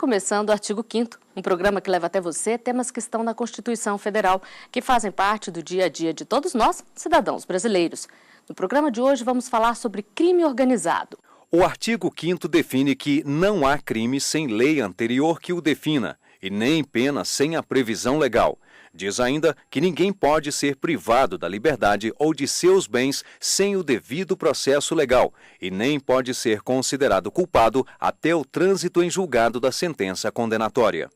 começando o Artigo 5º, um programa que leva até você temas que estão na Constituição Federal, que fazem parte do dia a dia de todos nós, cidadãos brasileiros. No programa de hoje vamos falar sobre crime organizado. O artigo 5º define que não há crime sem lei anterior que o defina, e nem pena sem a previsão legal. Diz ainda que ninguém pode ser privado da liberdade ou de seus bens sem o devido processo legal, e nem pode ser considerado culpado até o trânsito em julgado da sentença condenatória.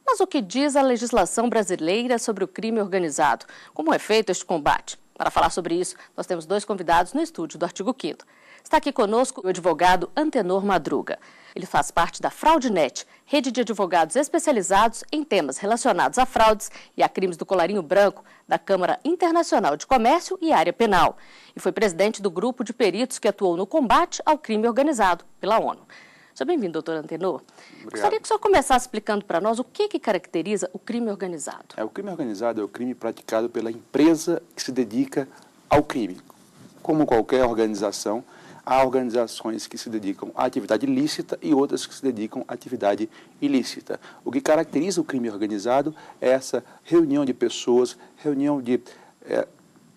Mas o que diz a legislação brasileira sobre o crime organizado? Como é feito este combate? Para falar sobre isso, nós temos dois convidados no estúdio do Artigo 5º. Está aqui conosco o advogado Antenor Madruga. Ele faz parte da Fraudenet, rede de advogados especializados em temas relacionados a fraudes e a crimes do colarinho branco da Câmara Internacional de Comércio e Área Penal. E foi presidente do grupo de peritos que atuou no combate ao crime organizado pela ONU. Seja bem-vindo, doutor Antenor. Obrigado. Gostaria que o senhor começasse explicando para nós o que caracteriza o crime organizado. O crime organizado é o crime praticado pela empresa que se dedica ao crime. Como qualquer organização, há organizações que se dedicam à atividade lícita e outras que se dedicam à atividade ilícita. O que caracteriza o crime organizado é essa reunião de pessoas, reunião de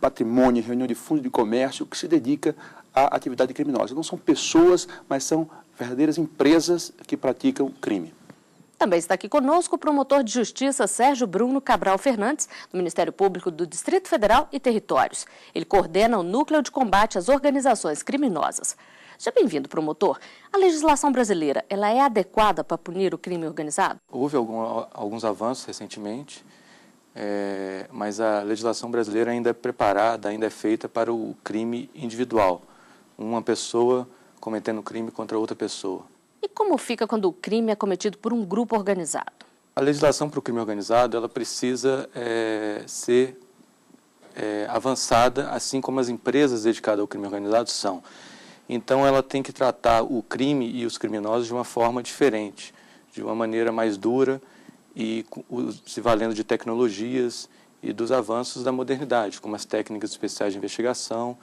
patrimônio, reunião de fundo de comércio que se dedica à atividade criminosa. Não são pessoas, mas são verdadeiras empresas que praticam crime. Também está aqui conosco o promotor de justiça Sérgio Bruno Cabral Fernandes, do Ministério Público do Distrito Federal e Territórios. Ele coordena o Núcleo de Combate às Organizações Criminosas. Seja bem-vindo, promotor. A legislação brasileira, ela é adequada para punir o crime organizado? Houve alguns avanços recentemente, mas a legislação brasileira ainda é preparada, ainda é feita para o crime individual. Uma pessoa cometendo crime contra outra pessoa. E como fica quando o crime é cometido por um grupo organizado? A legislação para o crime organizado ela precisa ser avançada, assim como as empresas dedicadas ao crime organizado são. Então, ela tem que tratar o crime e os criminosos de uma forma diferente, de uma maneira mais dura e se valendo de tecnologias e dos avanços da modernidade, como as técnicas especiais de investigação,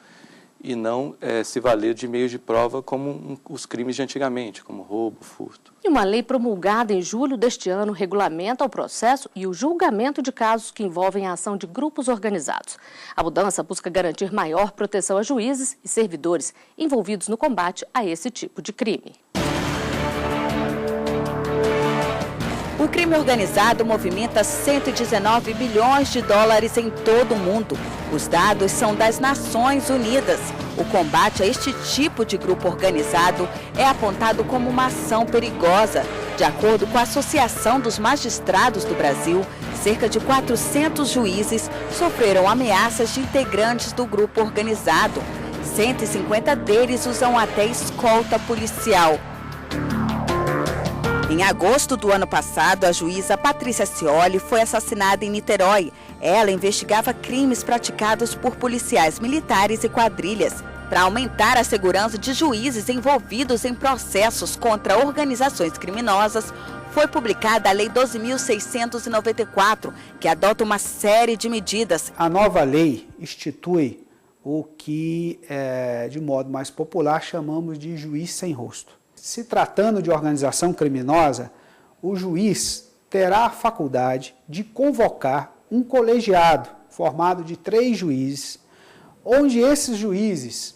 e não se valer de meios de prova como os crimes de antigamente, como roubo, furto. E uma lei promulgada em julho deste ano regulamenta o processo e o julgamento de casos que envolvem a ação de grupos organizados. A mudança busca garantir maior proteção a juízes e servidores envolvidos no combate a esse tipo de crime. O crime organizado movimenta 119 bilhões de dólares em todo o mundo. Os dados são das Nações Unidas. O combate a este tipo de grupo organizado é apontado como uma ação perigosa. De acordo com a Associação dos Magistrados do Brasil, cerca de 400 juízes sofreram ameaças de integrantes do grupo organizado. 150 deles usam até escolta policial. Em agosto do ano passado, a juíza Patrícia Cioli foi assassinada em Niterói. Ela investigava crimes praticados por policiais militares e quadrilhas. Para aumentar a segurança de juízes envolvidos em processos contra organizações criminosas, foi publicada a Lei 12.694, que adota uma série de medidas. A nova lei institui o que, de modo mais popular, chamamos de juiz sem rosto. Se tratando de organização criminosa, o juiz terá a faculdade de convocar um colegiado formado de 3 juízes, onde esses juízes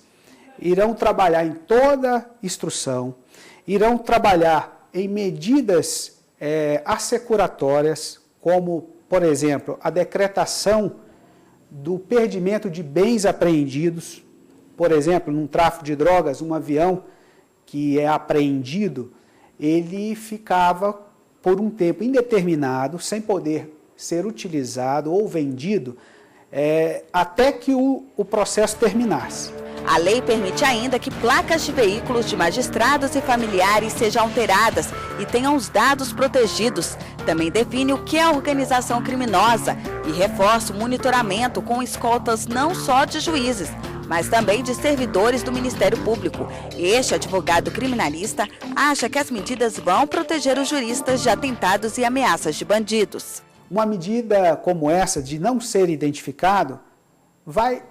irão trabalhar em toda instrução, irão trabalhar em medidas assecuratórias, como, por exemplo, a decretação do perdimento de bens apreendidos. Por exemplo, num tráfico de drogas, um avião que é apreendido, ele ficava por um tempo indeterminado, sem poder ser utilizado ou vendido, até que o processo terminasse. A lei permite ainda que placas de veículos de magistrados e familiares sejam alteradas e tenham os dados protegidos. Também define o que é organização criminosa e reforça o monitoramento com escoltas não só de juízes, mas também de servidores do Ministério Público. Este advogado criminalista acha que as medidas vão proteger os juristas de atentados e ameaças de bandidos. Uma medida como essa, de não ser identificado, vai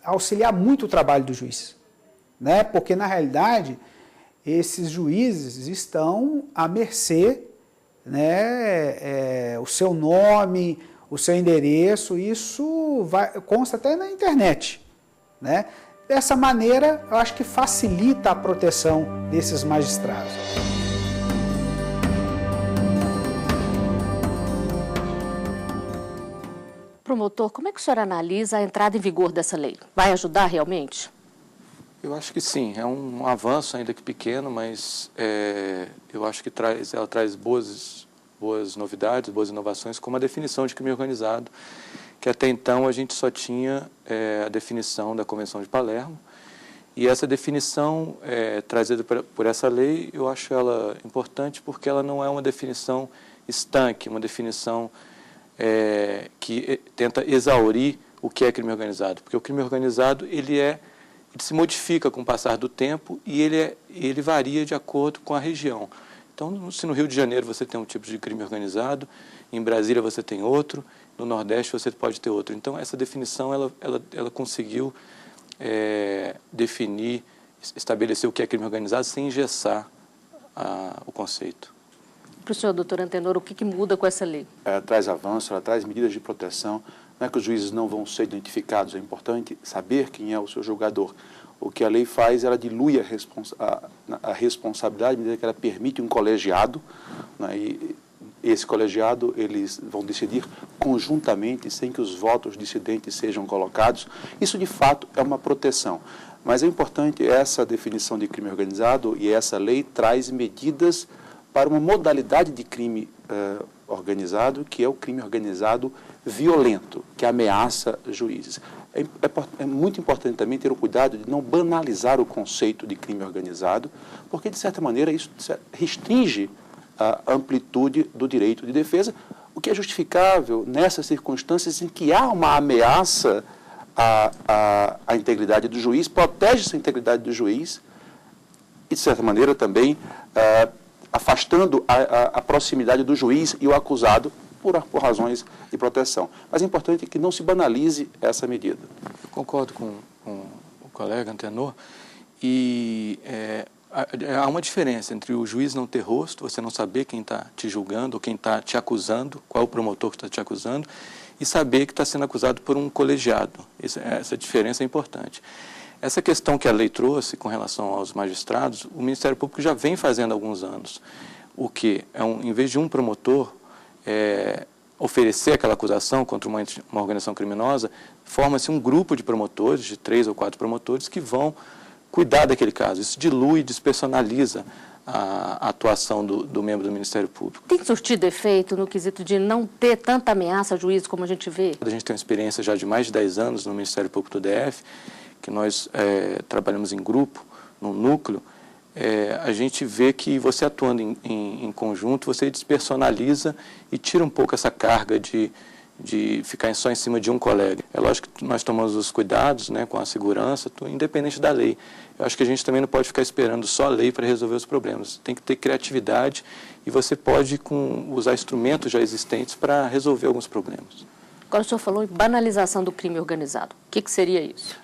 auxiliar muito o trabalho do juiz, né? Porque, na realidade, esses juízes estão à mercê, né, o seu nome, o seu endereço, isso consta até na internet, né? Dessa maneira, eu acho que facilita a proteção desses magistrados. Promotor, como é que o senhor analisa a entrada em vigor dessa lei? Vai ajudar realmente? Eu acho que sim, é um avanço ainda que pequeno, mas eu acho que ela traz boas novidades, boas inovações, como a definição de crime organizado, que até então a gente só tinha a definição da Convenção de Palermo, e essa definição trazida por essa lei, eu acho ela importante porque ela não é uma definição estanque, uma definição que tenta exaurir o que é crime organizado, porque o crime organizado ele se modifica com o passar do tempo e ele varia de acordo com a região. Então, se no Rio de Janeiro você tem um tipo de crime organizado, em Brasília você tem outro, no Nordeste você pode ter outro. Então, essa definição ela conseguiu definir, estabelecer o que é crime organizado sem engessar o conceito. Para o senhor, doutor Antenor, o que muda com essa lei? Ela traz avanço, ela traz medidas de proteção. Não é que os juízes não vão ser identificados, é importante saber quem é o seu julgador. O que a lei faz, ela dilui a responsabilidade, à medida que ela permite um colegiado, né, e esse colegiado, eles vão decidir conjuntamente, sem que os votos dissidentes sejam colocados. Isso, de fato, é uma proteção. Mas é importante essa definição de crime organizado, e essa lei traz medidas para uma modalidade de crime organizado, que é o crime organizado violento, que ameaça juízes. É muito importante também ter o cuidado de não banalizar o conceito de crime organizado, porque, de certa maneira, isso restringe a amplitude do direito de defesa, o que é justificável nessas circunstâncias em que há uma ameaça à integridade do juiz, protege essa integridade do juiz e, de certa maneira, também afastando a proximidade do juiz e o acusado por razões de proteção. Mas é importante que não se banalize essa medida. Eu concordo com o colega Antenor, e há uma diferença entre o juiz não ter rosto, você não saber quem está te julgando ou quem está te acusando, qual é o promotor que está te acusando, e saber que está sendo acusado por um colegiado. Essa diferença é importante. Essa questão que a lei trouxe com relação aos magistrados, o Ministério Público já vem fazendo há alguns anos. O que em vez de um promotor oferecer aquela acusação contra uma organização criminosa, forma-se um grupo de promotores, de 3 ou 4 promotores, que vão cuidar daquele caso. Isso dilui, despersonaliza a atuação do membro do Ministério Público. Tem surtido efeito no quesito de não ter tanta ameaça a juiz como a gente vê? A gente tem uma experiência já de mais de 10 anos no Ministério Público do DF, que nós trabalhamos em grupo, num núcleo. A gente vê que você atuando em conjunto, você despersonaliza e tira um pouco essa carga de ficar só em cima de um colega. É lógico que nós tomamos os cuidados, né, com a segurança, independente da lei. Eu acho que a gente também não pode ficar esperando só a lei para resolver os problemas. Tem que ter criatividade e você pode usar instrumentos já existentes para resolver alguns problemas. Agora o senhor falou em banalização do crime organizado. O que seria isso?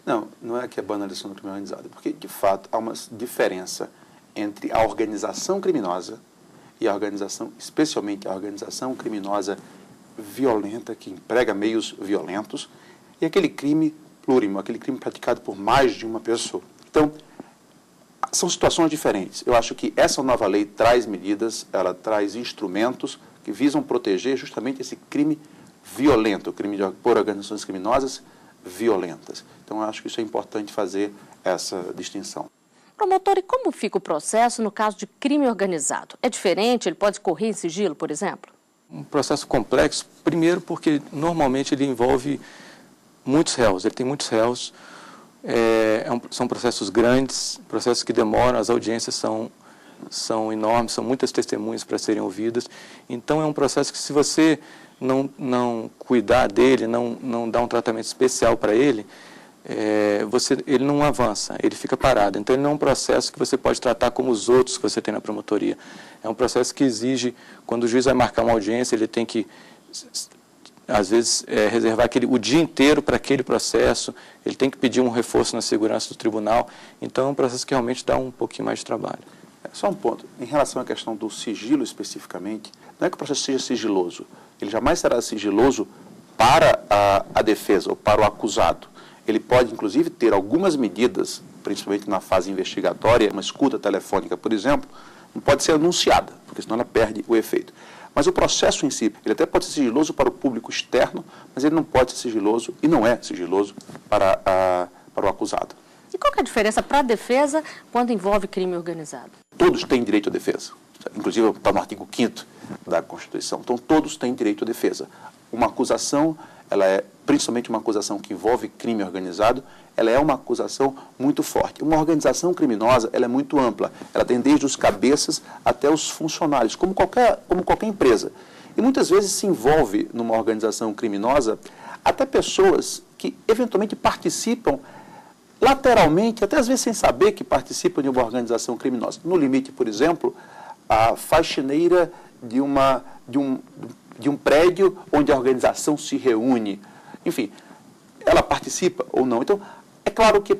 Não é que é banalização do crime organizado, porque, de fato, há uma diferença entre a organização criminosa e a organização, especialmente a organização criminosa violenta, que emprega meios violentos, e aquele crime plurimo, aquele crime praticado por mais de uma pessoa. Então, são situações diferentes. Eu acho que essa nova lei traz medidas, ela traz instrumentos que visam proteger justamente esse crime violento, crime por organizações criminosas violentas. Então, eu acho que isso é importante fazer essa distinção. Promotor, e como fica o processo no caso de crime organizado? É diferente? Ele pode correr em sigilo, por exemplo? Um processo complexo, primeiro porque normalmente ele envolve muitos réus, ele tem muitos réus, são processos grandes, processos que demoram, as audiências são enormes, são muitas testemunhas para serem ouvidas, então é um processo que, se você não cuidar dele, não dar um tratamento especial para ele, ele não avança, ele fica parado. Então, ele não é um processo que você pode tratar como os outros que você tem na promotoria. É um processo que exige, quando o juiz vai marcar uma audiência, ele tem que, às vezes, reservar o dia inteiro para aquele processo, ele tem que pedir um reforço na segurança do tribunal. Então, é um processo que realmente dá um pouquinho mais de trabalho. Só um ponto. Em relação à questão do sigilo especificamente, não é que o processo seja sigiloso. Ele jamais será sigiloso para a defesa ou para o acusado. Ele pode, inclusive, ter algumas medidas, principalmente na fase investigatória, uma escuta telefônica, por exemplo, não pode ser anunciada, porque senão ela perde o efeito. Mas o processo em si, ele até pode ser sigiloso para o público externo, mas ele não pode ser sigiloso, e não é sigiloso, para o acusado. E qual que é a diferença para a defesa quando envolve crime organizado? Todos têm direito à defesa, inclusive está no artigo 5º da Constituição. Então, todos têm direito à defesa. Uma acusação, ela é principalmente uma acusação que envolve crime organizado, ela é uma acusação muito forte. Uma organização criminosa, ela é muito ampla. Ela tem desde os cabeças até os funcionários, como qualquer empresa. E muitas vezes se envolve numa organização criminosa até pessoas que eventualmente participam lateralmente, até às vezes sem saber que participam de uma organização criminosa. No limite, por exemplo, a faxineira de um prédio onde a organização se reúne. Enfim, ela participa ou não. Então, é claro que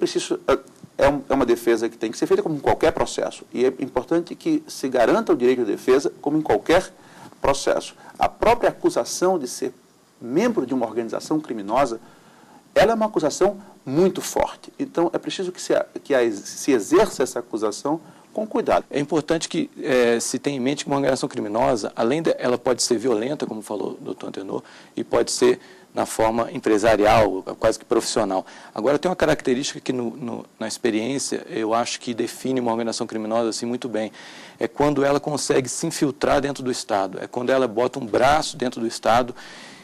é uma defesa que tem que ser feita como em qualquer processo. E é importante que se garanta o direito à defesa como em qualquer processo. A própria acusação de ser membro de uma organização criminosa, ela é uma acusação muito forte. Então, é preciso que se exerça essa acusação com cuidado. É importante que se tenha em mente que uma organização criminosa, além de ela pode ser violenta, como falou o Dr. Antenor, e pode ser na forma empresarial, quase que profissional. Agora, tem uma característica que na experiência eu acho que define uma organização criminosa assim muito bem. É quando ela consegue se infiltrar dentro do Estado, é quando ela bota um braço dentro do Estado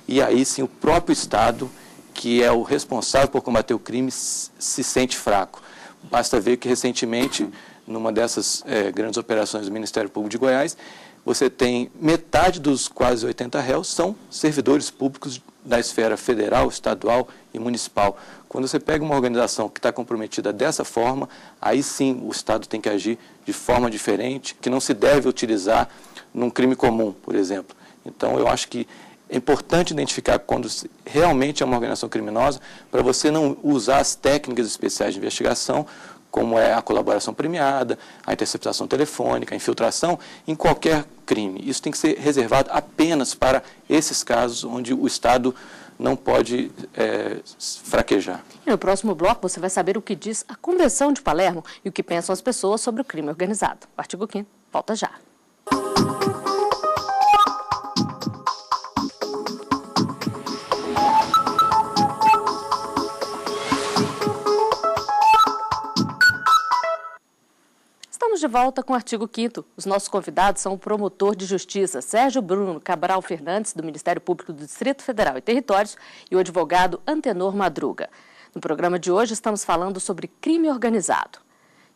e aí sim o próprio Estado, que é o responsável por combater o crime, se sente fraco. Basta ver que recentemente, numa dessas grandes operações do Ministério Público de Goiás, você tem metade dos quase 80 réus são servidores públicos da esfera federal, estadual e municipal. Quando você pega uma organização que está comprometida dessa forma, aí sim o Estado tem que agir de forma diferente, que não se deve utilizar num crime comum, por exemplo. Então, eu acho que é importante identificar quando realmente é uma organização criminosa, para você não usar as técnicas especiais de investigação, como é a colaboração premiada, a interceptação telefônica, a infiltração, em qualquer crime. Isso tem que ser reservado apenas para esses casos onde o Estado não pode fraquejar. E no próximo bloco você vai saber o que diz a Convenção de Palermo e o que pensam as pessoas sobre o crime organizado. O artigo 5º volta já. Estamos de volta com o artigo 5º. Os nossos convidados são o promotor de justiça Sérgio Bruno Cabral Fernandes, do Ministério Público do Distrito Federal e Territórios, e o advogado Antenor Madruga. No programa de hoje estamos falando sobre crime organizado.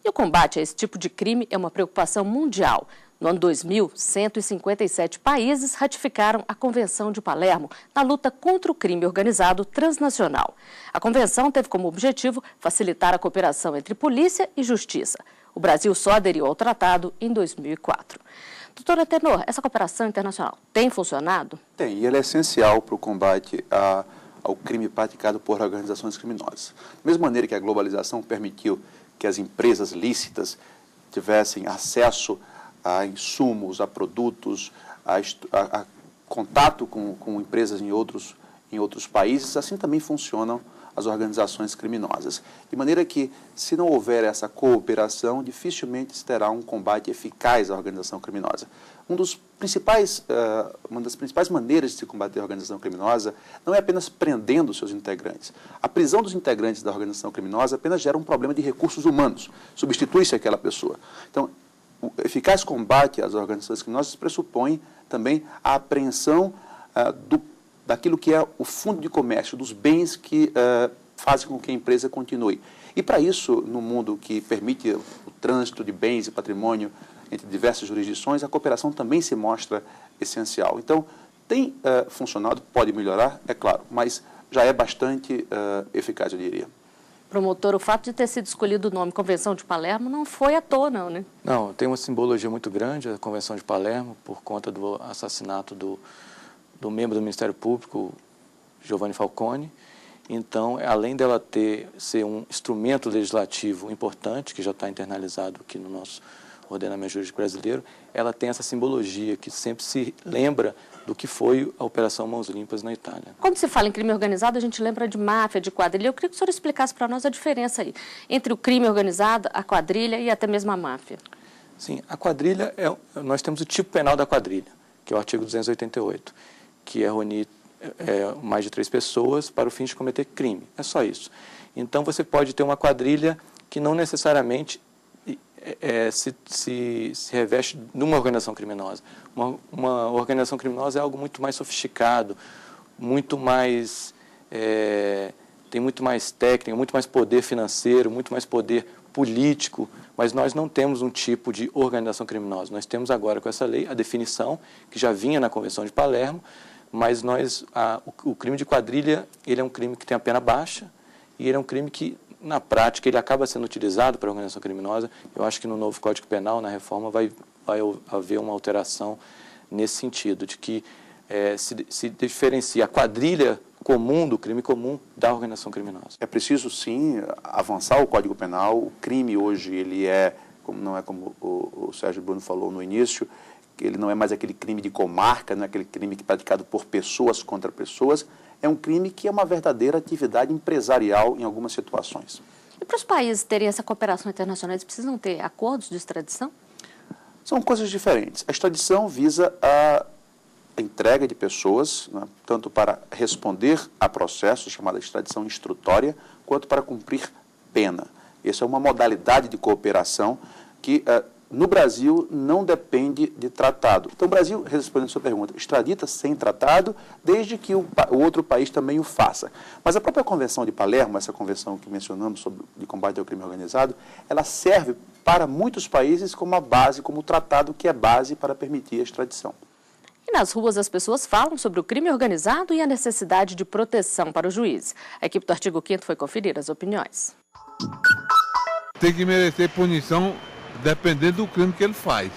E o combate a esse tipo de crime é uma preocupação mundial. No ano 2000, 157 países ratificaram a Convenção de Palermo na luta contra o crime organizado transnacional. A convenção teve como objetivo facilitar a cooperação entre polícia e justiça. O Brasil só aderiu ao tratado em 2004. Doutor Antenor, essa cooperação internacional tem funcionado? Tem, e ela é essencial para o combate ao crime praticado por organizações criminosas. Da mesma maneira que a globalização permitiu que as empresas lícitas tivessem acesso a insumos, a produtos, a contato com empresas em outros países, assim também funcionam as organizações criminosas. De maneira que, se não houver essa cooperação, dificilmente se terá um combate eficaz à organização criminosa. Uma das principais maneiras de se combater a organização criminosa não é apenas prendendo seus integrantes. A prisão dos integrantes da organização criminosa apenas gera um problema de recursos humanos. Substitui-se aquela pessoa. Então, o eficaz combate às organizações criminosas pressupõe também a apreensão daquilo que é o fundo de comércio, dos bens que fazem com que a empresa continue. E para isso, no mundo que permite o trânsito de bens e patrimônio entre diversas jurisdições, a cooperação também se mostra essencial. Então, tem funcionado, pode melhorar, é claro, mas já é bastante eficaz, eu diria. Promotor, o fato de ter sido escolhido o nome Convenção de Palermo não foi à toa, não, né? Não, tem uma simbologia muito grande a Convenção de Palermo, por conta do assassinato do membro do Ministério Público, Giovanni Falcone. Então, além dela ser um instrumento legislativo importante, que já está internalizado aqui no nosso ordenamento jurídico brasileiro, ela tem essa simbologia que sempre se lembra do que foi a Operação Mãos Limpas na Itália. Quando se fala em crime organizado, a gente lembra de máfia, de quadrilha. Eu queria que o senhor explicasse para nós a diferença aí entre o crime organizado, a quadrilha e até mesmo a máfia. Sim, a quadrilha, nós temos o tipo penal da quadrilha, que é o artigo 288, que é reunir mais de 3 pessoas para o fim de cometer crime. É só isso. Então, você pode ter uma quadrilha que não necessariamente se reveste numa organização criminosa. Uma organização criminosa é algo muito mais sofisticado, muito mais, tem muito mais técnica, muito mais poder financeiro, muito mais poder político, mas nós não temos um tipo de organização criminosa. Nós temos agora com essa lei a definição, que já vinha na Convenção de Palermo, mas o crime de quadrilha ele é um crime que tem a pena baixa e ele é um crime que, na prática, ele acaba sendo utilizado para a organização criminosa. Eu acho que no novo Código Penal, na reforma, vai haver uma alteração nesse sentido, de que se diferencia a quadrilha comum do crime comum da organização criminosa. É preciso, sim, avançar o Código Penal. O crime hoje, ele não é como o Sérgio Bruno falou no início, que ele não é mais aquele crime de comarca, não é aquele crime que é praticado por pessoas contra pessoas. É um crime que é uma verdadeira atividade empresarial em algumas situações. E para os países terem essa cooperação internacional, eles precisam ter acordos de extradição? São coisas diferentes. A extradição visa a entrega de pessoas, né, tanto para responder a processos, chamada extradição instrutória, quanto para cumprir pena. Essa é uma modalidade de cooperação que, no Brasil, não depende de tratado. Então, o Brasil, respondendo a sua pergunta, extradita sem tratado, desde que o outro país também o faça. Mas a própria Convenção de Palermo, essa convenção que mencionamos de combate ao crime organizado, ela serve para muitos países como a base, como o tratado que é base para permitir a extradição. E nas ruas as pessoas falam sobre o crime organizado e a necessidade de proteção para os juízes. A equipe do Artigo 5º foi conferir as opiniões. Tem que merecer punição dependendo do crime que ele faz.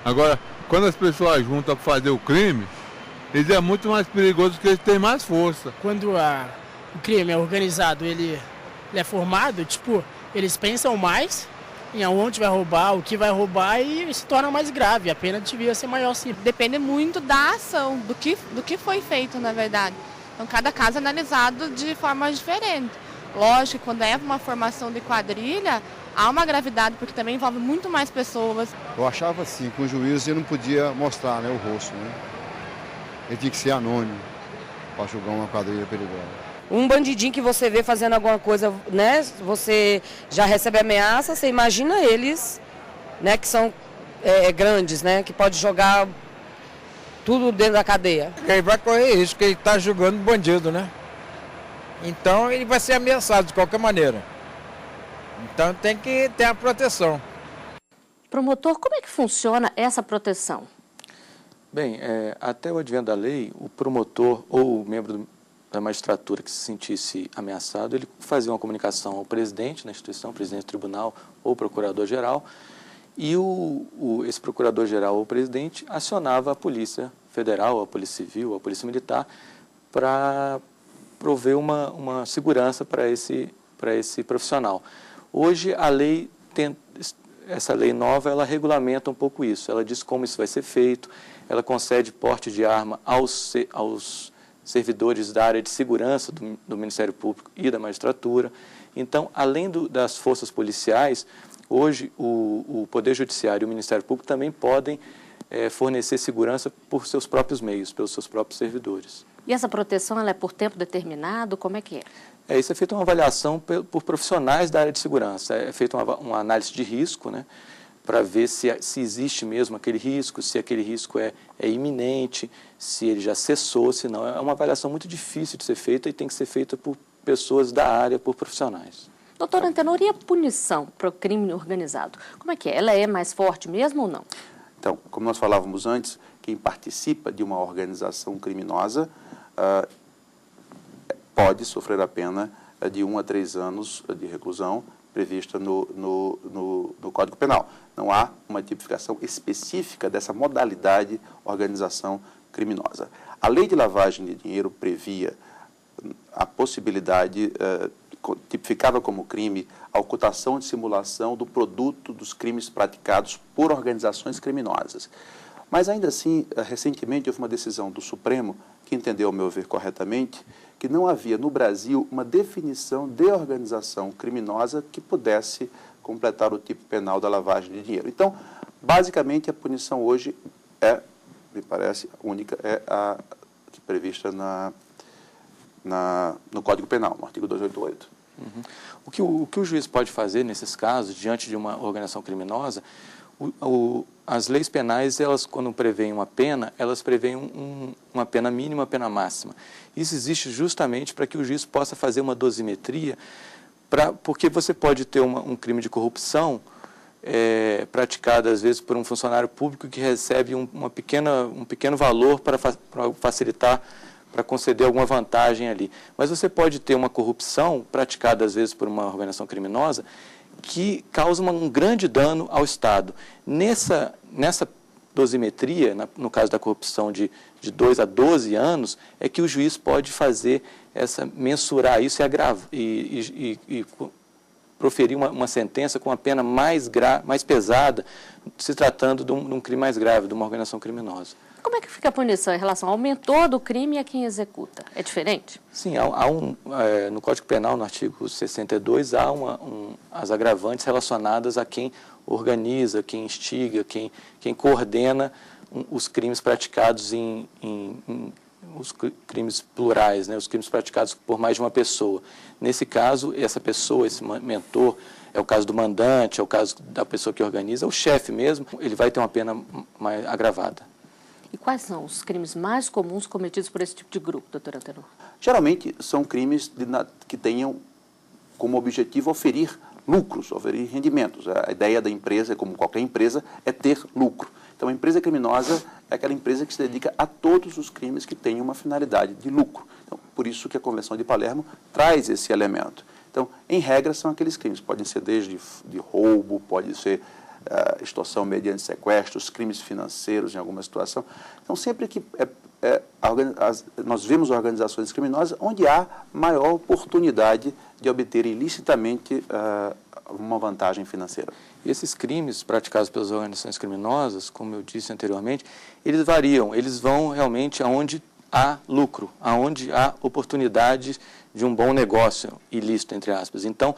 Agora, quando as pessoas juntam para fazer o crime, eles é muito mais perigoso porque eles têm mais força. Quando o crime é organizado, ele é formado, eles pensam mais em aonde vai roubar, o que vai roubar e se torna mais grave. A pena devia ser maior, sim. Depende muito da ação, do que foi feito, na verdade. Então, cada caso é analisado de forma diferente. Lógico, quando é uma formação de quadrilha, há uma gravidade, porque também envolve muito mais pessoas. Eu achava assim, que o juiz ele não podia mostrar, né, o rosto, né? Ele tinha que ser anônimo para julgar uma quadrilha perigosa. Um bandidinho que você vê fazendo alguma coisa, né? Você já recebe ameaça, você imagina eles, né? Que são grandes, né? Que pode jogar tudo dentro da cadeia. Ele vai correr isso, porque ele está julgando bandido, né? Então ele vai ser ameaçado de qualquer maneira. Então tem que ter a proteção. Promotor, como é que funciona essa proteção? Bem, até o advento da lei, o promotor ou o membro da magistratura que se sentisse ameaçado, ele fazia uma comunicação ao presidente da instituição, presidente do tribunal ou procurador-geral, e esse procurador-geral ou presidente acionava a Polícia Federal, a Polícia Civil, a Polícia Militar, para prover uma segurança para esse profissional. Hoje, a lei essa lei nova, ela regulamenta um pouco isso. Ela diz como isso vai ser feito, ela concede porte de arma aos servidores da área de segurança do Ministério Público e da magistratura. Então, além das forças policiais, hoje o Poder Judiciário e o Ministério Público também podem fornecer segurança por seus próprios meios, pelos seus próprios servidores. E essa proteção ela é por tempo determinado? Como é que é? Isso é feita uma avaliação por profissionais da área de segurança. É feita uma análise de risco, né, para ver se existe mesmo aquele risco, se aquele risco é iminente, se ele já cessou, se não. É uma avaliação muito difícil de ser feita e tem que ser feita por pessoas da área, por profissionais. Doutor Antenor, e a punição para o crime organizado? Como é que é? Ela é mais forte mesmo ou não? Então, como nós falávamos antes, quem participa de uma organização criminosa pode sofrer a pena de 1 a 3 anos de reclusão prevista no Código Penal. Não há uma tipificação específica dessa modalidade organização criminosa. A Lei de Lavagem de Dinheiro previa a possibilidade tipificava como crime a ocultação de simulação do produto dos crimes praticados por organizações criminosas. Mas ainda assim, recentemente houve uma decisão do Supremo, que entendeu, ao meu ver corretamente, que não havia no Brasil uma definição de organização criminosa que pudesse completar o tipo penal da lavagem de dinheiro. Então, basicamente, a punição hoje me parece, única, é a prevista no Código Penal, no artigo 288. O que o juiz pode fazer nesses casos, diante de uma organização criminosa, as leis penais, elas, quando prevêem uma pena, elas prevêem uma pena mínima, uma pena máxima. Isso existe justamente para que o juiz possa fazer uma dosimetria, porque você pode ter um crime de corrupção praticado, às vezes, por um funcionário público que recebe um pequeno valor para facilitar, para conceder alguma vantagem ali. Mas você pode ter uma corrupção praticada, às vezes, por uma organização criminosa que causa um grande dano ao Estado. Nessa dosimetria, no caso da corrupção de 2 a 12 anos, é que o juiz pode fazer mensurar isso e proferir uma sentença com uma pena mais pesada, se tratando de um crime mais grave, de uma organização criminosa. Como é que fica a punição em relação ao autor do crime e a quem executa? É diferente? Sim, no Código Penal, no artigo 62, há as agravantes relacionadas a quem organiza, quem instiga, quem coordena os crimes praticados os crimes plurais, né, os crimes praticados por mais de uma pessoa. Nesse caso, essa pessoa, esse mentor, é o caso do mandante, é o caso da pessoa que organiza, o chefe mesmo, ele vai ter uma pena mais agravada. E quais são os crimes mais comuns cometidos por esse tipo de grupo, doutor Antenor? Geralmente são crimes que tenham como objetivo oferir lucros, oferir rendimentos. A ideia da empresa, como qualquer empresa, é ter lucro. Então, a empresa criminosa é aquela empresa que se dedica a todos os crimes que têm uma finalidade de lucro. Então, por isso que a Convenção de Palermo traz esse elemento. Então, em regra, são aqueles crimes. Podem ser desde de roubo, pode ser extorsão mediante sequestros, crimes financeiros em alguma situação. Então, sempre que nós vemos organizações criminosas onde há maior oportunidade de obter ilicitamente uma vantagem financeira. E esses crimes praticados pelas organizações criminosas, como eu disse anteriormente, eles variam, eles vão realmente aonde há lucro, aonde há oportunidades de um bom negócio ilícito, entre aspas. Então,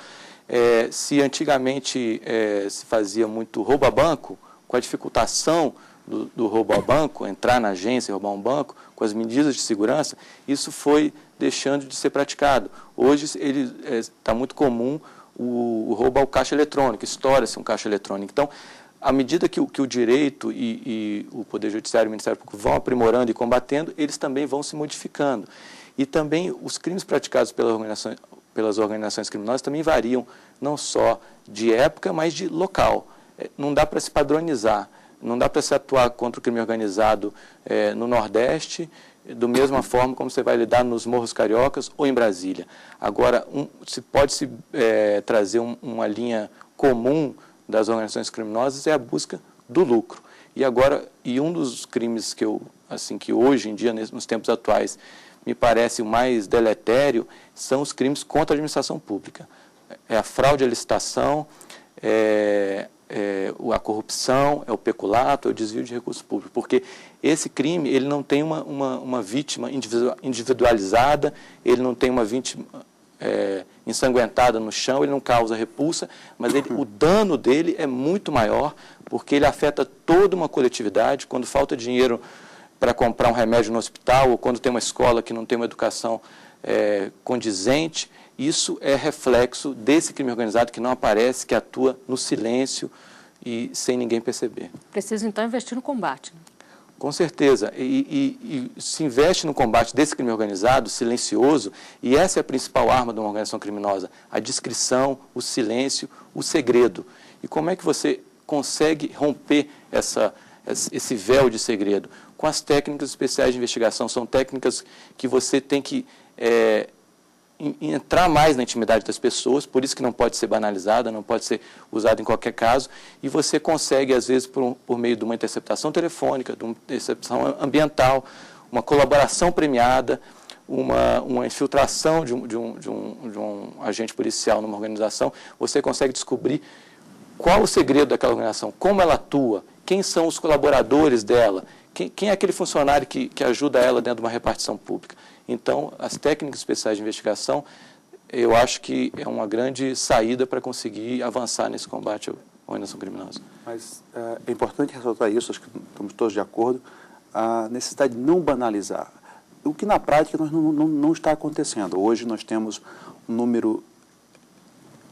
se antigamente se fazia muito roubo a banco, com a dificultação do roubo a banco, entrar na agência e roubar um banco, com as medidas de segurança, isso foi deixando de ser praticado. Hoje está muito comum o roubo ao caixa eletrônico, estoura-se um caixa eletrônico. Então, à medida que o direito e o Poder Judiciário e o Ministério Público vão aprimorando e combatendo, eles também vão se modificando. E também os crimes praticados pelas organizações criminosas também variam, não só de época, mas de local. Não dá para se padronizar, não dá para se atuar contra o crime organizado no Nordeste, da mesma forma como você vai lidar nos Morros Cariocas ou em Brasília. Agora, pode-se trazer uma linha comum das organizações criminosas é a busca do lucro. E um dos crimes que hoje em dia, nos tempos atuais, me parece o mais deletério, são os crimes contra a administração pública. É a fraude à licitação, a corrupção, é o peculato, é o desvio de recursos públicos, porque esse crime ele não tem uma vítima individualizada, ele não tem uma vítima ensanguentada no chão, ele não causa repulsa, mas o dano dele é muito maior, porque ele afeta toda uma coletividade. Quando falta dinheiro para comprar um remédio no hospital, ou quando tem uma escola que não tem uma educação condizente, isso é reflexo desse crime organizado que não aparece, que atua no silêncio e sem ninguém perceber. Precisa, então, investir no combate, né? Com certeza. E se investe no combate desse crime organizado, silencioso, e essa é a principal arma de uma organização criminosa, a discrição, o silêncio, o segredo. E como é que você consegue romper esse véu de segredo? Com as técnicas especiais de investigação. São técnicas que você tem que entrar mais na intimidade das pessoas, por isso que não pode ser banalizada, não pode ser usada em qualquer caso, e você consegue, às vezes, por meio de uma interceptação telefônica, de uma interceptação ambiental, uma colaboração premiada, uma infiltração de um agente policial numa organização, você consegue descobrir qual o segredo daquela organização, como ela atua, quem são os colaboradores dela, quem é aquele funcionário que ajuda ela dentro de uma repartição pública. Então, as técnicas especiais de investigação, eu acho que é uma grande saída para conseguir avançar nesse combate à organização criminosa. Mas é importante ressaltar isso, acho que estamos todos de acordo, a necessidade de não banalizar. O que na prática não está acontecendo. Hoje nós temos um número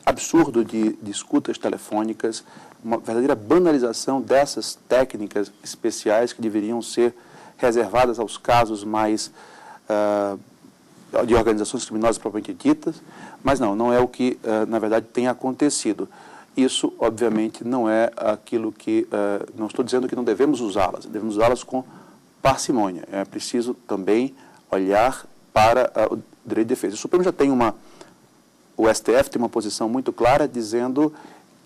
absurdo de escutas telefônicas, uma verdadeira banalização dessas técnicas especiais que deveriam ser reservadas aos casos mais de organizações criminosas propriamente ditas, mas não é o que, na verdade, tem acontecido. Isso, obviamente, não é aquilo que... não estou dizendo que não devemos usá-las, devemos usá-las com parcimônia. É preciso também olhar para o direito de defesa. O Supremo já tem o STF tem uma posição muito clara dizendo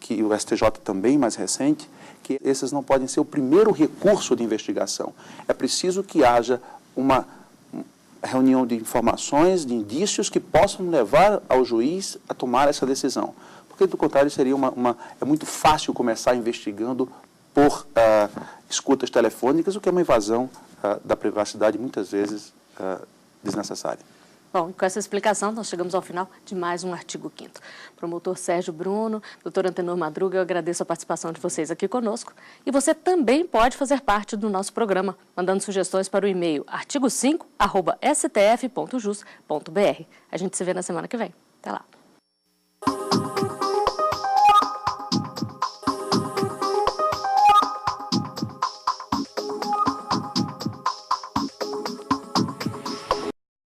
que o STJ também, mais recente, que esses não podem ser o primeiro recurso de investigação. É preciso que haja uma reunião de informações, de indícios que possam levar ao juiz a tomar essa decisão. Porque, do contrário, seria é muito fácil começar investigando por escutas telefônicas, o que é uma invasão da privacidade, muitas vezes desnecessária. Bom, e com essa explicação, nós chegamos ao final de mais um Artigo 5º. Promotor Sérgio Bruno, doutor Antenor Madruga, eu agradeço a participação de vocês aqui conosco. E você também pode fazer parte do nosso programa, mandando sugestões para o e-mail artigo5@stf.jus.br. A gente se vê na semana que vem. Até lá.